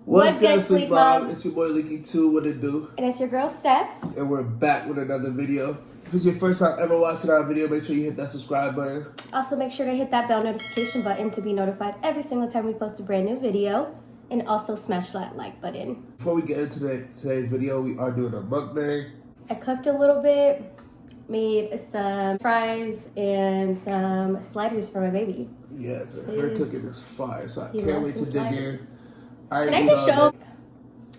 What's good, Sleep Mom? It's your boy Leaky2, what it do? And it's your girl, Steph. And we're back with another video. If it's your first time ever watching our video, make sure you hit that subscribe button. Also, make sure to hit that bell notification button to be notified every single time we post a brand new video. And also smash that like button. Before we get into today's video, we are doing a mukbang. I cooked a little bit, made some fries and some sliders for my baby. Yeah, so her cooking is fire, so I can't wait to dig in. Can I just show?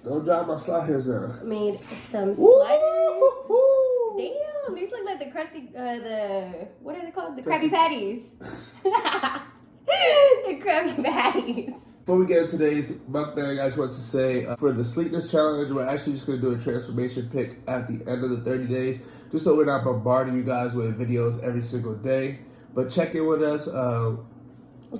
Don't drop my sliders out. Made some sliders. Damn, these look like the crusty, what are they called? The Crabby Patties. The Crabby Patties. Before we get into today's mukbang, I just want to say, for the sleepness challenge, we're actually just going to do a transformation pick at the end of the 30 days, just so we're not bombarding you guys with videos every single day. But check in with us.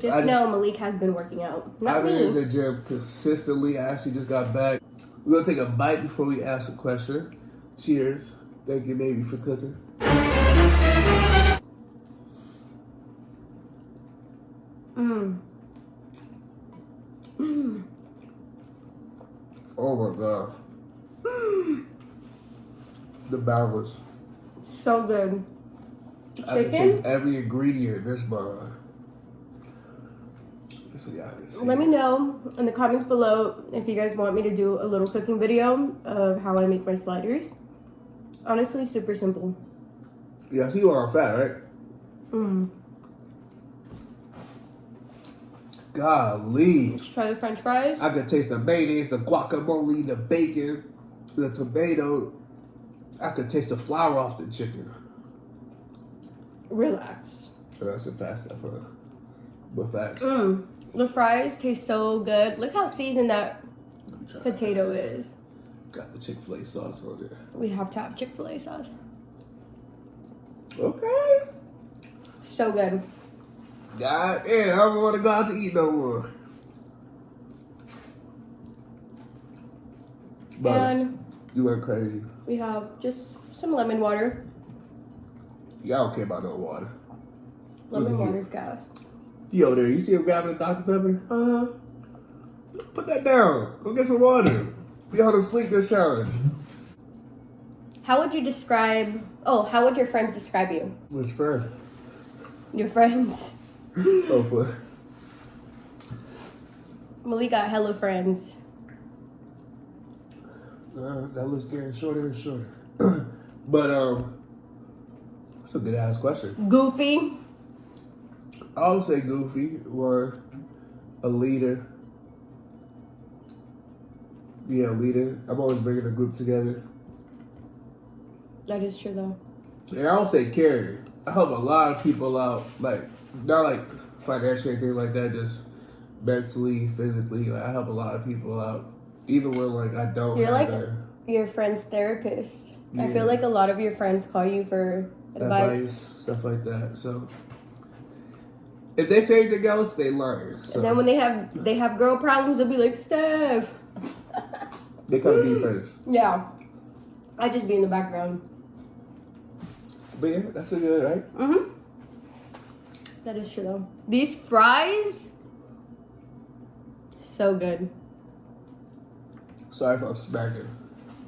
Just know Malik has been working out. I've been in the gym consistently. I actually just got back. We're going to take a bite before we ask a question. Cheers. Thank you, baby, for cooking. Oh my god. The balance. So good. I can taste every ingredient in this bar. So yeah, let me know in the comments below if you guys want me to do a little cooking video of how I make my sliders. Honestly, super simple. Yeah, I see you are on fat, right? Golly. Let's try the french fries. I can taste the mayonnaise, the guacamole, the bacon, the tomato. I could taste the flour off the chicken. Relax. That's a fast stuff, huh? But facts. The fries taste so good. Look how seasoned that potato is. Got the Chick-fil-A sauce on it. We have to have Chick-fil-A sauce. Okay. So good. God damn, I don't want to go out to eat no more. And you went crazy. We have just some lemon water. Yeah, I don't care about no water. Lemon water's gas. You over there, you see him grabbing a Dr. Pepper? Put that down. Go get some water. We on a sleepness challenge. How would you describe, how would your friends describe you? Which friend? Your friends. Hopefully. Malik got hella friends. That list getting shorter and shorter. But, that's a good ass question. Goofy. I would say goofy or a leader. Yeah, a leader. I'm always bringing a group together. That is true, though. And I would say caring. I help a lot of people out, like, not like financially or anything like that, just mentally, physically. Like, I help a lot of people out, even when, like, I don't. You're like your friend's therapist. Yeah. I feel like a lot of your friends call you for advice. Stuff like that. So if they say anything else, they learn. So. And then when they have girl problems, they'll be like, Steph. They come to me first. Yeah. I just be in the background. But yeah, that's a good, right? That is true, though. These fries, so good. Sorry if I'm smacking,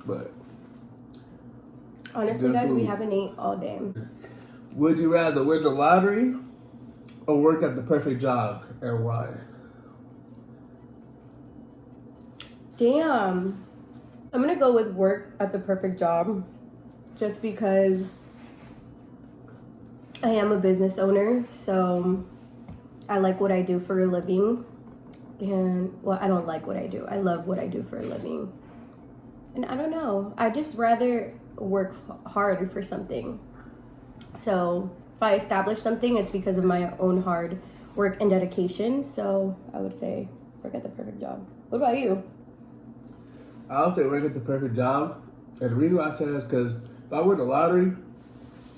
but honestly, guys, we haven't ate all day. Would you rather win the lottery or work at the perfect job, and why? Damn. I'm gonna go with work at the perfect job just because I am a business owner, so I like what I do for a living. And, well, I don't like what I do. I love what I do for a living. And I don't know. I just rather work hard for something. So if I establish something, it's because of my own hard work and dedication. So I would say work at the perfect job. What about you? I would say work at the perfect job. And the reason why I say that is because if I win the lottery,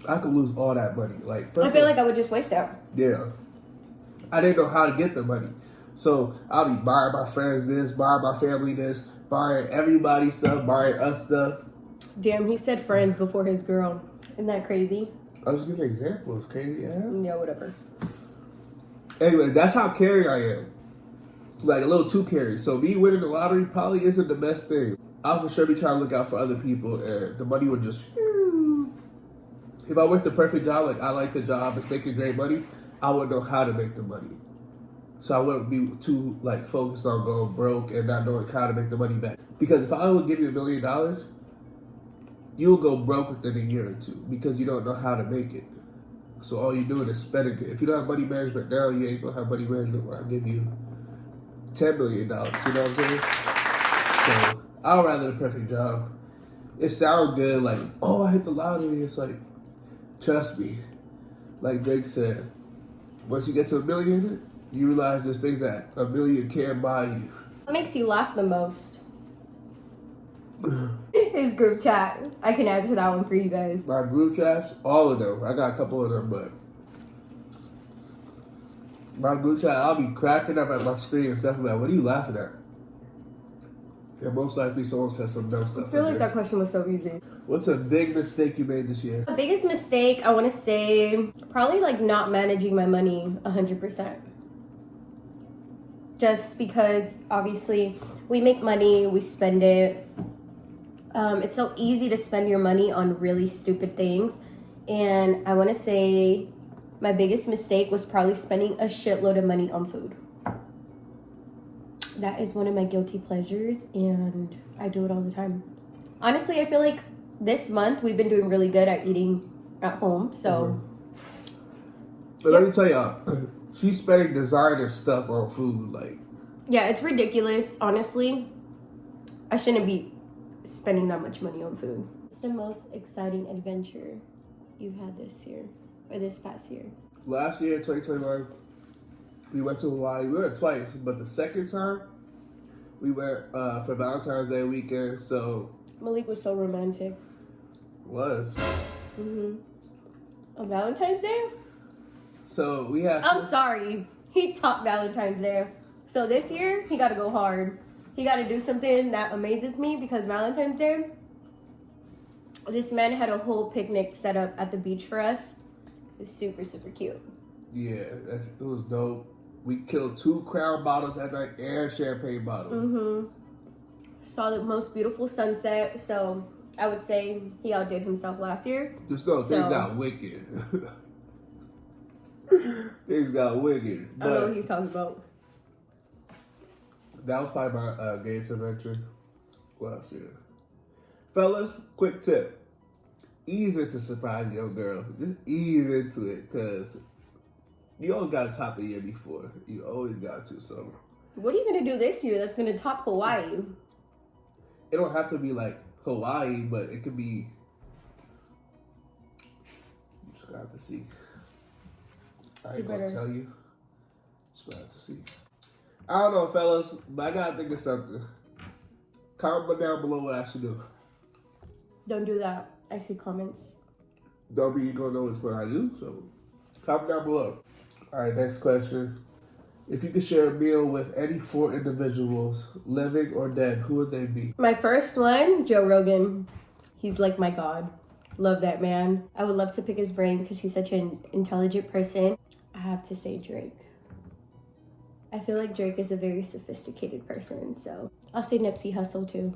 I could lose all that money. Like, I feel like I would just waste it. Yeah. I didn't know how to get the money. So I'll be buying my friends this, buying my family this, buying everybody stuff, buying us stuff. Damn, he said friends before his girl. Isn't that crazy? I was giving examples. Crazy, yeah? Yeah, whatever. Anyway, that's how caring I am. like a little too caring. So me winning the lottery probably isn't the best thing. I'll for sure be trying to look out for other people, and the money would just. If I worked the perfect job, like I like the job, it's making great money, I would know how to make the money. So I wouldn't be too like focused on going broke and not knowing how to make the money back. Because if I would give you $1 million, you'll go broke within a year or two because you don't know how to make it. So all you're doing is spending it. If you don't have money management now, you ain't gonna have money management when I give you $10 million. You know what I'm saying? So I'd rather the perfect job. It sounds good, like, oh, I hit the lottery. It's like, trust me, like Drake said, once you get to $1 million, you realize there's things that $1 million can't buy you. What makes you laugh the most? His group chat. I can answer that one for you guys. My group chats, all of them. I got a couple of them, but my group chat, I'll be cracking up at my screen and stuff like, what are you laughing at? And most likely someone says some dumb stuff. I feel like that question was so easy. What's a big mistake you made this year? The biggest mistake, I want to say, probably like not managing my money 100%. Just because, obviously, we make money, we spend it. It's so easy to spend your money on really stupid things. And I want to say my biggest mistake was probably spending a shitload of money on food. That is one of my guilty pleasures, and I do it all the time. Honestly, I feel like this month we've been doing really good at eating at home, so. But let me tell y'all, she's spending designer stuff on food, like. Yeah, it's ridiculous, honestly. I shouldn't be spending that much money on food. What's the most exciting adventure you've had this year, or this past year? Last year, 2021, we went to Hawaii. We went twice, but the second time, we went for Valentine's Day weekend, so. Malik was so romantic. Was. Mm-hmm. On Valentine's Day? So we have. I'm sorry. He topped Valentine's Day. So this year, he got to go hard. He got to do something that amazes me because Valentine's Day, this man had a whole picnic set up at the beach for us. It's super, super cute. Yeah, it was dope. We killed 2 Crown bottles that night and champagne bottles. Mm-hmm. Saw the most beautiful sunset. So I would say he outdid himself last year. Just know things got wicked. Things got wicked. I don't know what he's talking about. That was probably my gayest adventure. What else? Yeah. Fellas, quick tip. Ease into surprise your girl. Just ease into it, because you always got to top the year before. You always got to, so. What are you going to do this year that's going to top Hawaii? It don't have to be like Hawaii, but it could be. You just got to see. I ain't going to tell you. Just got to have to see. I don't know, fellas, but I got to think of something. Comment down below what I should do. Don't do that. I see comments. Don't be going to know what I do, so comment down below. All right, next question. If you could share a meal with any 4 individuals, living or dead, who would they be? My first one, Joe Rogan. He's like my god. Love that man. I would love to pick his brain because he's such an intelligent person. I have to say Drake. I feel like Drake is a very sophisticated person, so I'll say Nipsey Hussle too.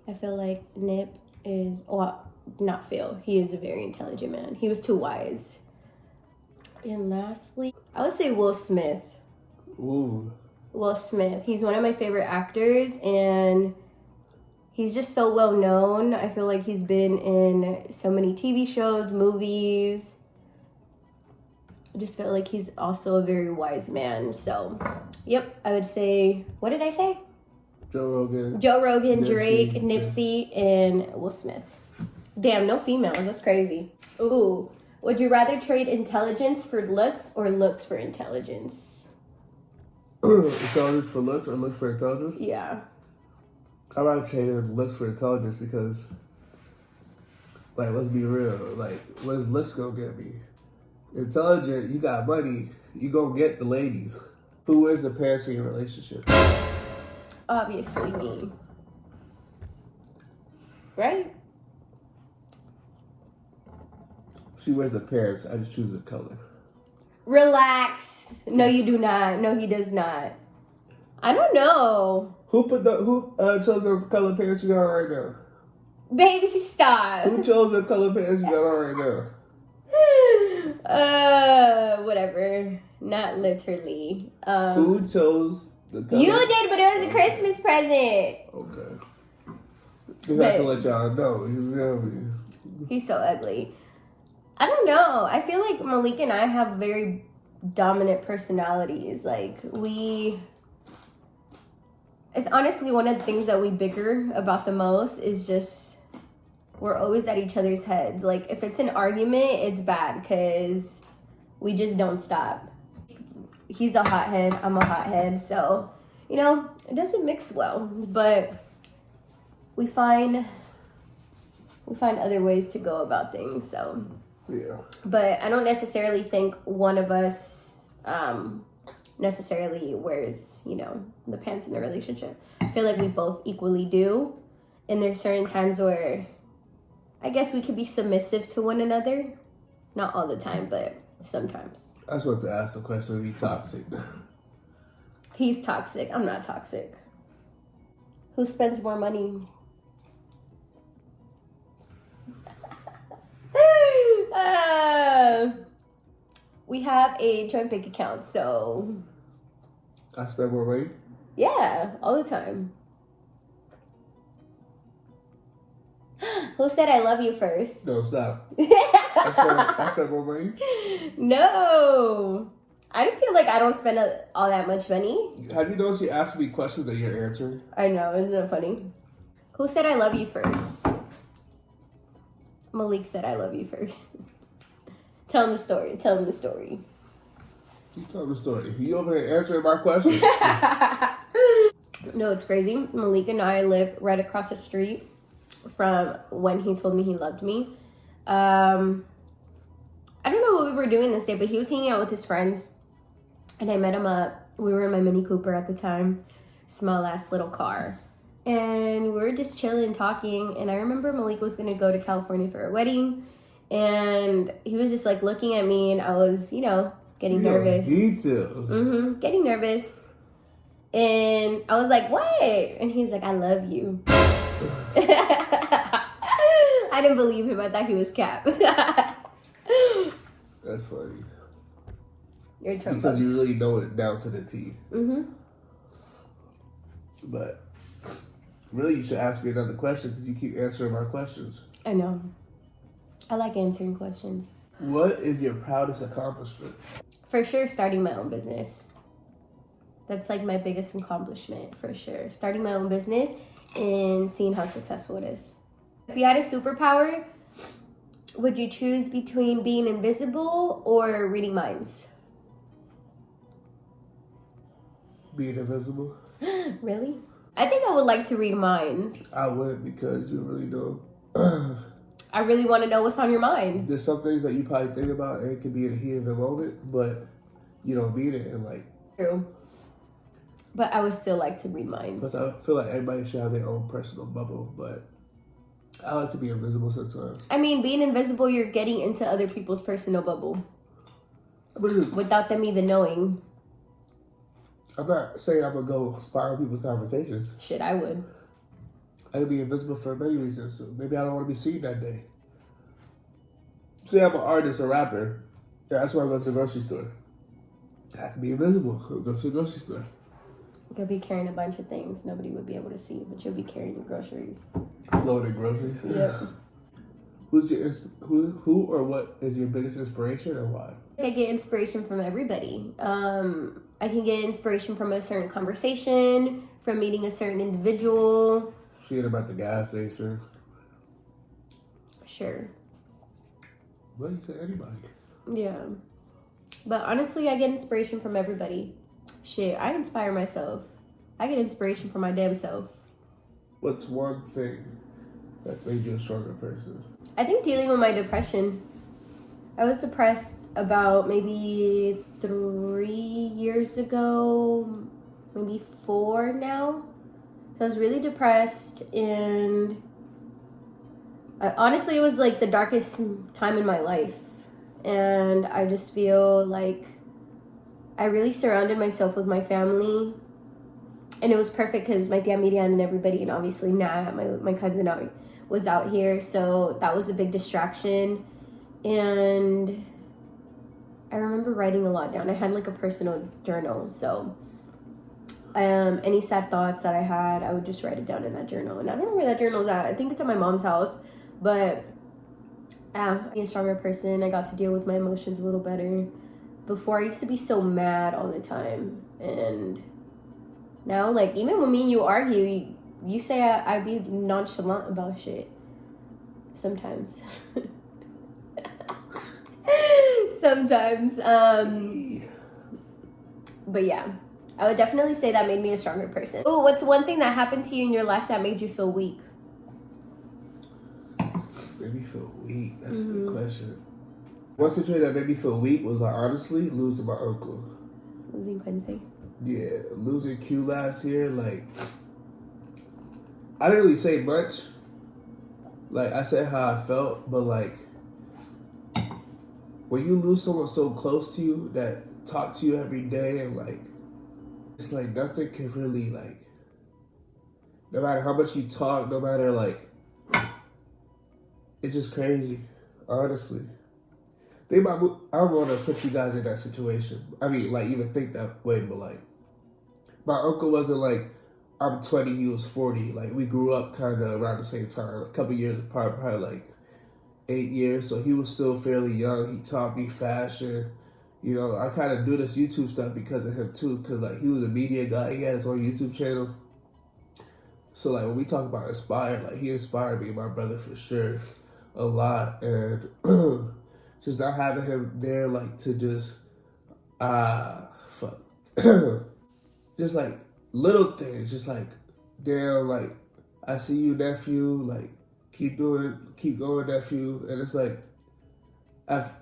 I feel like Nip is, well, not Phil. He is a very intelligent man. He was too wise. And lastly, I would say Will Smith. Ooh. Will Smith. He's one of my favorite actors, and he's just so well known. I feel like he's been in so many TV shows, movies. I just feel like he's also a very wise man. So, yep, I would say, what did I say? Joe Rogan. Joe Rogan, Nipsey, Drake, Nipsey, and Will Smith. Damn, no females. That's crazy. Ooh. Would you rather trade intelligence for looks or looks for intelligence? Intelligence for looks or looks for intelligence? Yeah. I'd rather trade looks for intelligence because, like, let's be real. Like, what is looks gonna get me? Intelligent, you got money, you gonna get the ladies. Who is the parents in your relationship? Obviously me. Right? She wears the pants. I just choose the color. Relax. No, you do not. No, he does not. I don't know. Who chose the color pants you got on right now? Baby, stop. Who chose the color pants you got on right now? Whatever. Not literally. Who chose the color? You did, but it was a Christmas present. Okay. Just have to let y'all know. You feel me? He's so ugly. I don't know. I feel like Malik and I have very dominant personalities. Like, it's honestly one of the things that we bicker about the most is just we're always at each other's heads. Like, if it's an argument, it's bad because we just don't stop. He's a hothead, I'm a hothead, so, you know, it doesn't mix well. But we find other ways to go about things, so. Yeah. But I don't necessarily think one of us necessarily wears, you know, the pants in the relationship. I feel like we both equally do. And there's certain times where I guess we could be submissive to one another. Not all the time, but sometimes. I just want to ask the question, would he toxic? He's toxic. I'm not toxic. Who spends more money? We have a joint bank account, so... I spend more money? Yeah, all the time. Who said I love you first? No, stop. I spend more money? No. I feel like I don't spend all that much money. Have you noticed you ask me questions that you're answering? I know, isn't it funny? Who said I love you first? Malik said I love you first. Tell him the story. Tell him the story. You tell the story. You over here answering my question. No, it's crazy. Malik and I live right across the street from when he told me he loved me. I don't know what we were doing this day, but he was hanging out with his friends. And I met him up. We were in my Mini Cooper at the time. Small ass little car. And we were just chilling, talking. And I remember Malik was going to go to California for a wedding. And he was just like looking at me. And I was, you know, getting nervous. Details. Getting nervous. And I was like, what? And he's like, I love you. I didn't believe him. I thought he was cap. That's funny. You're because you really know it down to the T. But really, you should ask me another question because you keep answering my questions. I know. I like answering questions. What is your proudest accomplishment? For sure, starting my own business. That's like my biggest accomplishment, for sure. Starting my own business and seeing how successful it is. If you had a superpower, would you choose between being invisible or reading minds? Being invisible. Really? I think I would like to read minds. I would, because you really know. I really want to know what's on your mind. There's some things that you probably think about and it could be in the heat of the moment, but you don't mean it and like. True. But I would still like to read minds. But I feel like everybody should have their own personal bubble, but I like to be invisible sometimes. I mean, being invisible, you're getting into other people's personal bubble. Without them even knowing. I'm not saying I'm going to go spy on people's conversations. Shit, I would. I could be invisible for many reasons. So maybe I don't want to be seen that day. Say I'm an artist, a rapper. Yeah, that's why I go to the grocery store. I can be invisible. I'll go to the grocery store. You'll be carrying a bunch of things nobody would be able to see, but you'll be carrying your groceries. Loaded groceries? Yep. Who or what is your biggest inspiration and why? I get inspiration from everybody. I can get inspiration from a certain conversation, from meeting a certain individual. Shit about the gas station. Sure. What do you say, anybody? Yeah. But honestly, I get inspiration from everybody. Shit, I inspire myself. I get inspiration from my damn self. What's one thing that's made you a stronger person? I think dealing with my depression. I was depressed about maybe 3 years ago, maybe 4 now. So I was really depressed, and honestly, it was like the darkest time in my life. And I just feel like I really surrounded myself with my family And it was perfect because my tia Miriam and everybody, and obviously Nat, my cousin, was out here. So that was a big distraction. And I remember writing a lot down. I had like a personal journal. So any sad thoughts that I had, I would just write it down in that journal. And I don't know where that journal's at. I think it's at my mom's house. But I'm a stronger person. I got to deal with my emotions a little better. Before, I used to be so mad all the time. And now, like, even when me and you argue, you say I be nonchalant about shit. Sometimes. Sometimes. But yeah, I would definitely say that made me a stronger person. Oh, what's one thing that happened to you in your life that made you feel weak? Made me feel weak? That's a good question. One situation that made me feel weak was, like, honestly, losing my uncle. Losing Quincy? Yeah, losing Q last year, like, I didn't really say much. Like, I said how I felt, but, like, when you lose someone so close to you that talk to you every day and, like, it's like nothing can really, like, no matter how much you talk, no matter, like, it's just crazy, honestly. Think about, I don't want to put you guys in that situation. I mean, like, even think that way, but, like, my uncle wasn't like, I'm 20, he was 40. Like, we grew up kind of around the same time, a couple years apart, probably like 8 years. So he was still fairly young. He taught me fashion. You know, I kind of do this YouTube stuff because of him too, because, like, he was a media guy. He had his own YouTube channel. So, like, when we talk about inspired, like, he inspired me and my brother for sure a lot. And just not having him there, like, to just, fuck. Just, like, little things, just, like, damn, like, I see you, nephew, like, keep going, nephew. And it's, like,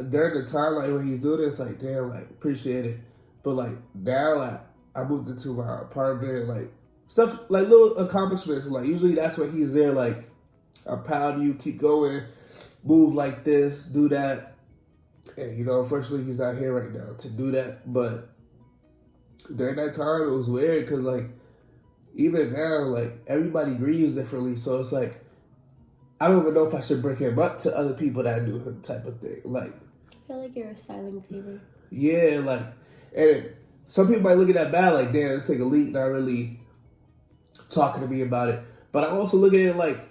during the time, like, when he's doing it, it's, like, damn, like, appreciate it. But, like, now, like, I moved into my apartment, like, stuff, like, little accomplishments. Like, usually that's when he's there, like, I'm proud of you, keep going, move like this, do that. And, you know, unfortunately, he's not here right now to do that, but during that time, it was weird because, like, even now, like, everybody grieves differently. So it's like, I don't even know if I should bring him up to other people that knew him type of thing. Like, I feel like you're a silent griever. Yeah, like, and some people might look at that bad, like, damn, this nigga Leak not really talking to me about it. But I also look at it like,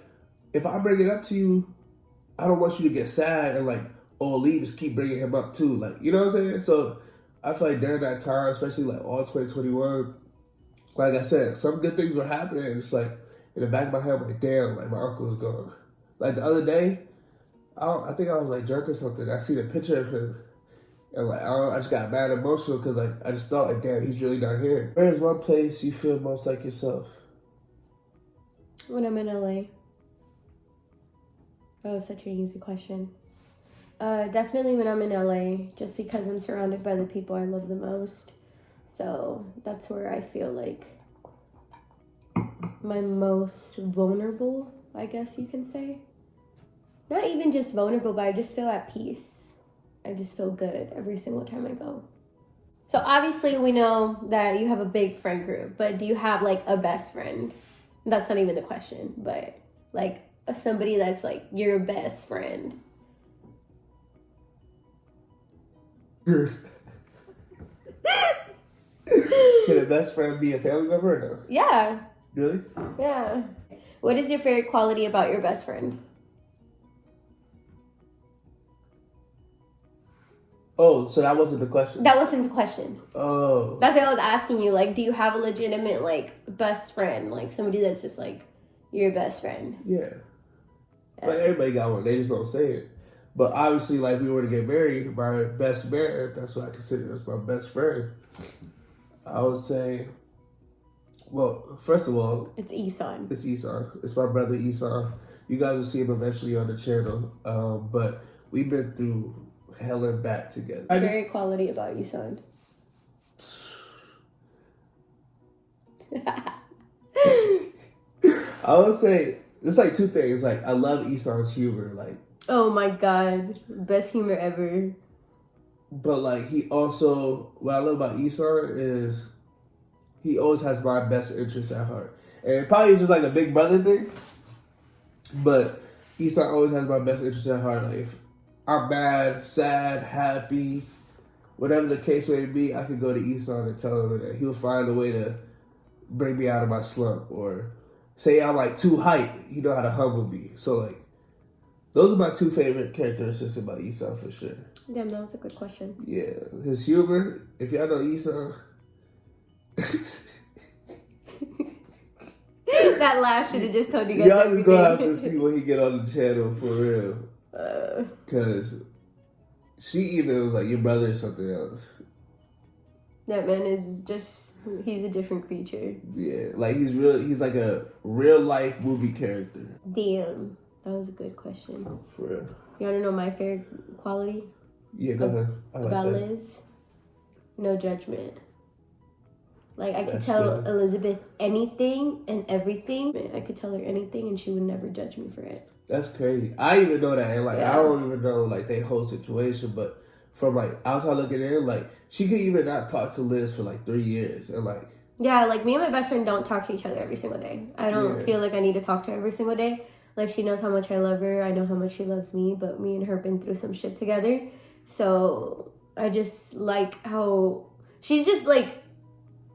if I bring it up to you, I don't want you to get sad and, like, oh, Lee, just keep bringing him up too. Like, you know what I'm saying? So I feel like during that time, especially, like, all 2021, like I said, some good things were happening. And it's like, in the back of my head, I'm like, damn, like, my uncle's gone. Like, the other day, I think I was, like, drunk or something. I seen a picture of him. And, like, I just got mad emotional because, like, I just thought, like, damn, he's really not here. Where is one place you feel most like yourself? When I'm in LA. That was such an easy question. Definitely when I'm in LA, just because I'm surrounded by the people I love the most. So that's where I feel like my most vulnerable, I guess you can say. Not even just vulnerable, but I just feel at peace. I just feel good every single time I go. So obviously we know that you have a big friend group, but do you have, like, a best friend? That's not even the question, but, like, somebody that's, like, your best friend. Can a best friend be a family member or no? Yeah. Really? Yeah. What is your favorite quality about your best friend? Oh, so that wasn't the question? That wasn't the question. Oh. That's what I was asking you. Like, do you have a legitimate, like, best friend? Like, somebody that's just, like, your best friend? Yeah. Like, everybody got one. They just don't say it. But obviously, like, we were to get married, my best man, that's what I consider as my best friend. I would say, well, first of all, it's Isan. It's Isan. It's my brother Isan. You guys will see him eventually on the channel. But we've been through hell and back together. Favorite quality about Isan? I would say it's like two things. Like, I love Isan's humor. Like, oh my god, best humor ever. But, like, he also, what I love about Isan is He always has my best interest at heart. And it probably just like a big brother thing. But Esau always has my best interest at heart. Like if I'm mad, sad, happy, whatever the case may be, I could go to Esau and tell him that he'll find a way to bring me out of my slump. Or say I'm like too hype, he know how to humble me. So like those are my two favorite characteristics about Esau for sure. Damn, that was a good question. Yeah, his humor. If y'all know Esau, that laugh should have just told you guys y'all everything. just gonna have to see when he get on the channel for real. Cause she even was like your brother or something else. That man is just, he's a different creature. Yeah, like he's real. He's like a real life movie character. Damn, that was a good question. For real. You wanna know my favorite quality? Yeah, go ahead. I like about that. Liz? No judgment. Like, I could That's tell true. Elizabeth anything and everything. I could tell her anything and she would never judge me for it. That's crazy. I even know that, and like Yeah. I don't even know like their whole situation, but from like outside looking in, like she could even not talk to Liz for like 3 years, and like Yeah, like me and my best friend don't talk to each other every single day. I don't Yeah. feel like I need to talk to her every single day. Like, she knows how much I love her. I know how much she loves me, but me and her been through some shit together. So I just like how she's just like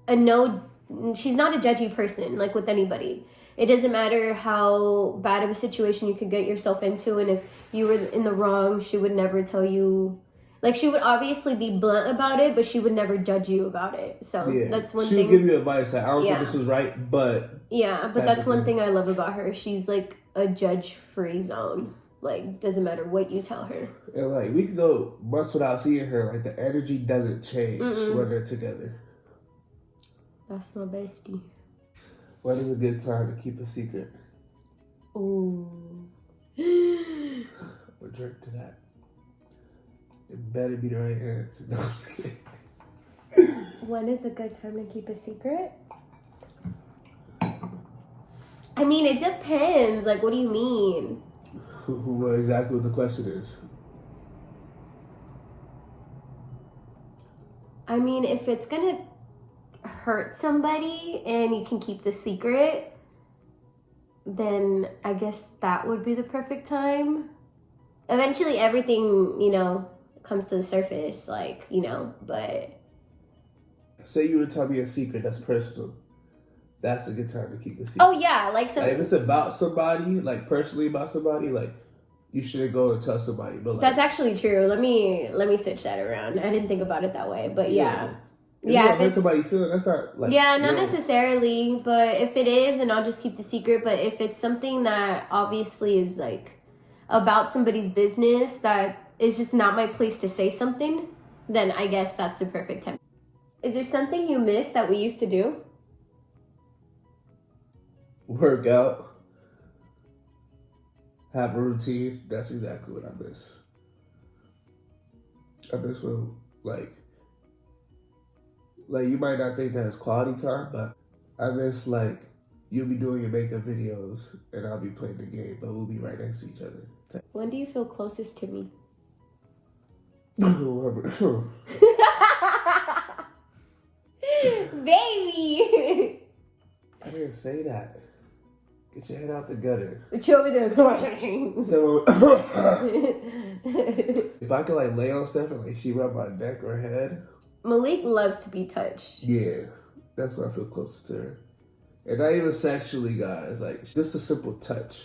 she's not a judgy person, like with anybody. It doesn't matter how bad of a situation you could get yourself into, and if you were in the wrong, she would never tell you. Like, she would obviously be blunt about it, but she would never judge you about it. So yeah, that's one she'll thing. give you advice. Like, I don't Yeah. think this was right, but Yeah, but type that's of one thing. thing I love about her. She's like a judge-free zone. Like, doesn't matter what you tell her. and like we could go months without seeing her. Like the energy doesn't change when they're together. That's my bestie. When is a good time to keep a secret? Ooh. Or drink to that. It better be the right answer. No, I'm just kidding. When is a good time to keep a secret? I mean, it depends. Like, what do you mean? What exactly what the question is? I mean, if it's gonna hurt somebody and you can keep the secret, then I guess that would be the perfect time. Eventually, everything, comes to the surface, but... Say you would tell me a secret that's personal. That's a good time to keep a secret. Oh, yeah, like some... Like if it's about somebody, like personally about somebody, like you should go and tell somebody. But like, That's actually true. Let me switch that around. I didn't think about it that way, but yeah. If Yeah, you if don't hurt it's... somebody feeling, that's not like Yeah, not necessarily, but if it is, then I'll just keep the secret. But if it's something that obviously is like about somebody's business that is just not my place to say something, then I guess that's the perfect time. Is there something you miss that we used to do? work out, have a routine. That's exactly what I miss. I miss when like you might not think that it's quality time, but I miss like you'll be doing your makeup videos and I'll be playing the game, but we'll be right next to each other. When do you feel closest to me? Baby! I didn't say that. Get your head out the gutter. What you over there? So if I could like lay on Steph and like she rub my neck or head. Malik loves to be touched. Yeah, that's when I feel closest to her. And not even sexually, guys. Like just a simple touch.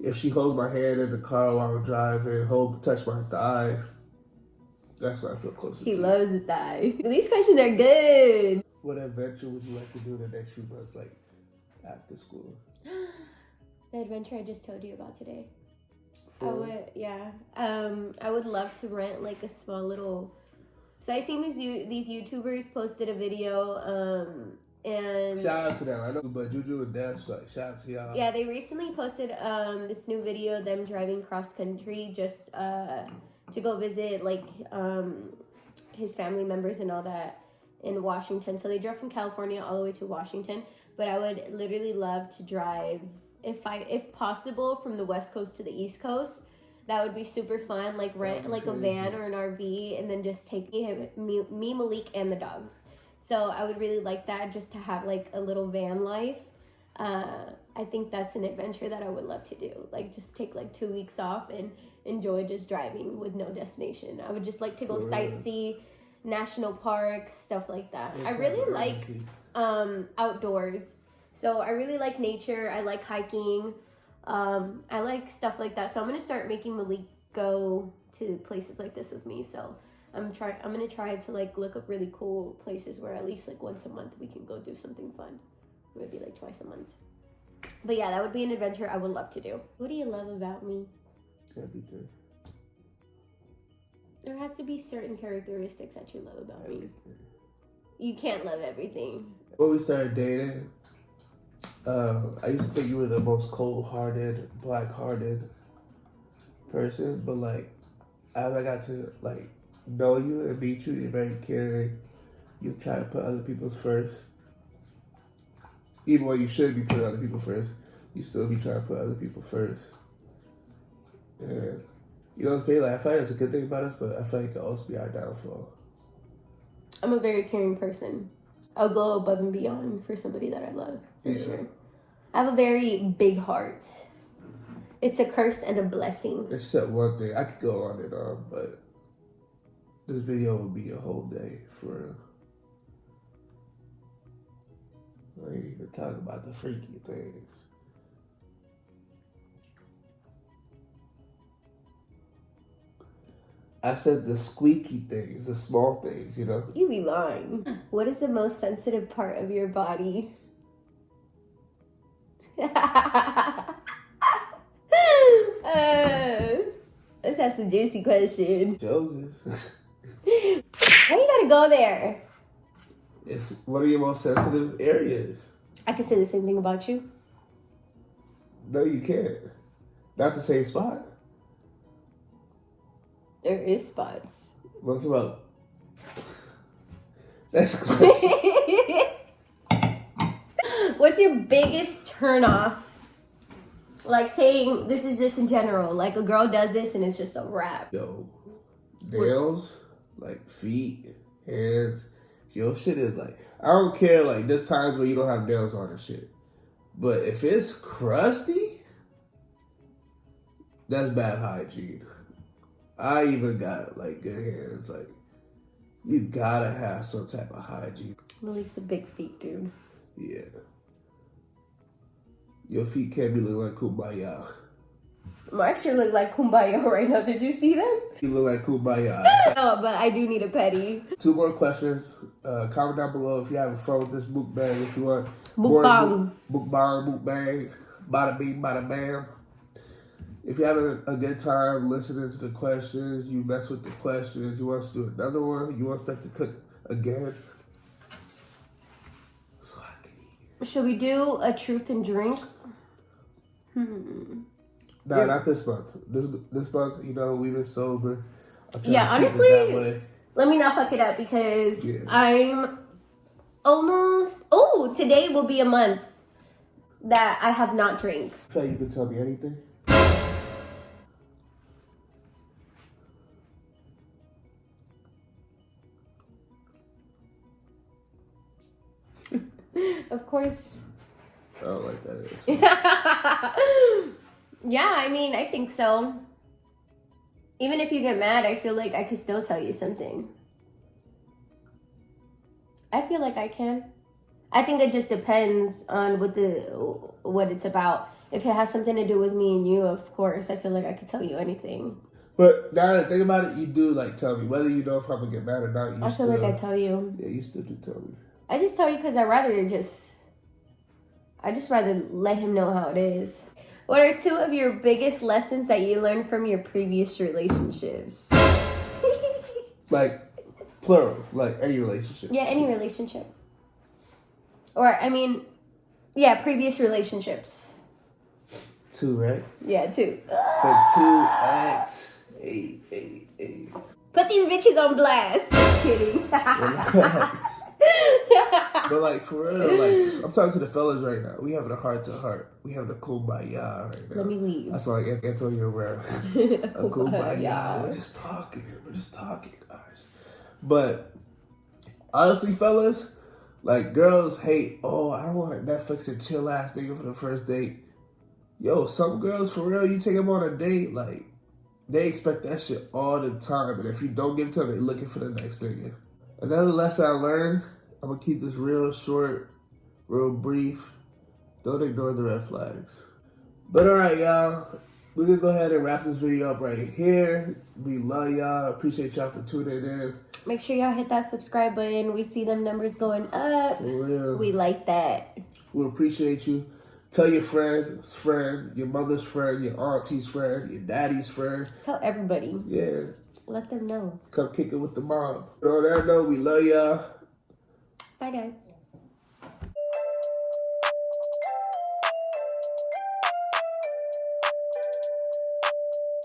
If she holds my hand in the car while I'm driving, touch my thigh, that's when I feel closest. He to loves the thigh. These questions are good. What adventure would you like to do in the next few months, like after school? The adventure I just told you about today. For- I would love to rent like a small little. So I seen these YouTubers posted a video, and Shout out to them. I know, but Juju and Dash, like shout out to y'all. yeah, they recently posted this new video of them driving cross country just to go visit like his family members and all that in Washington. So they drove from California all the way to Washington. But I would literally love to drive, if possible, from the West Coast to the East Coast. That would be super fun. Like rent like a van or an RV, and then just take me, Malik, and the dogs So I would really like that, just to have like a little van life. I think that's an adventure that I would love to do. Like just take like 2 weeks off and enjoy just driving with no destination. I would just like to go sightsee, national parks, stuff like that. I really like outdoors. So I really like nature. I like hiking. I like stuff like that. So I'm gonna start making Malik go to places like this with me. So I'm gonna try to like look up really cool places where at least like once a month we can go do something fun. Maybe like twice a month. But yeah, that would be an adventure I would love to do. What do you love about me? Everything. There has to be certain characteristics that you love about me. You can't love everything. When we started dating, I used to think you were the most cold-hearted, black-hearted person, but like as I got to like know you and meet you, you're very caring. You try to put other people first. Even when you should be putting other people first, you still be trying to put other people first. And you know, it's great. Like I feel like that's a good thing about us, but I feel like it could also be our downfall. I'm a very caring person. I'll go above and beyond for somebody that I love, for sure. I have a very big heart. It's a curse and a blessing. Except one thing, I could go on and on, but this video would be a whole day for real. I ain't even talk about the freaky things. I said the squeaky things, the small things, you know? You be lying. What is the most sensitive part of your body? That's a juicy question. Joseph. Why you gotta go there? It's one of your most sensitive areas. I could say the same thing about you. No, you can't. Not the same spot. There is spots. What's about? Next question. What's your biggest turn off? Like saying this is just in general. Like a girl does this and it's just a wrap. Yo, nails, like feet, hands. Yo, shit is like, I don't care, like, there's times where you don't have nails on and shit. But if it's crusty, that's bad hygiene. I even got, like, good hands. Like, you gotta have some type of hygiene. Malik's a big feet dude. Yeah. Your feet can't be looking like kumbaya. My shit look like kumbaya right now. Did you see them? You look like kumbaya. No, but I do need a petty. 2 more questions. Comment down below if you having fun with this mukbang. If you want Mukbang. Mukbang, bada bing, bada bam. If you're having a good time listening to the questions, you mess with the questions, you want us to do another one, you want Steph to cook again. So I can eat. Should we do a truth and drink? Nah, not this month. This month, you know, we've been sober. Yeah, honestly, let me not fuck it up because I'm almost... Oh, today will be a month that I have not drank. I feel like you can tell me anything. Of course. I don't like that answer. Yeah, I mean, I think so. Even if you get mad, I feel like I could still tell you something. I feel like I can. I think it just depends on what it's about. If it has something to do with me and you, of course, I feel like I could tell you anything. But now that I think about it, you do like tell me. Whether you know if I'm gonna get mad or not, you I feel like I tell you. Yeah, you still do tell me. I just tell you because I just rather let him know how it is. What are 2 of your biggest lessons that you learned from your previous relationships? Like, plural, like any relationship. Yeah, any relationship. Or, I mean, yeah, previous relationships. 2, right? Yeah, 2. For 2 acts. Hey. Put these bitches on blast. Just kidding. But like for real, like I'm talking to the fellas right now. We having a heart to heart. We having a kumbaya right now. Let me leave. That's like Antonio Rivera. A kumbaya. We're just talking, guys. But honestly, fellas, Like, girls hate, oh, I don't want a Netflix and chill ass nigga for the first date. Yo, some girls, for real, you take them on a date, like, they expect that shit all the time. And if you don't give it to them, they're looking for the next nigga. Another lesson I learned, I'm going to keep this real short, real brief. Don't ignore the red flags. But all right, y'all. We're going to go ahead and wrap this video up right here. We love y'all. Appreciate y'all for tuning in. Make sure y'all hit that subscribe button. We see them numbers going up. For real. We like that. We appreciate you. Tell your friend's friend, your mother's friend, your auntie's friend, your daddy's friend. Tell everybody. Yeah. Let them know. Come kick it with the mom. On that note, we love y'all. Bye, guys.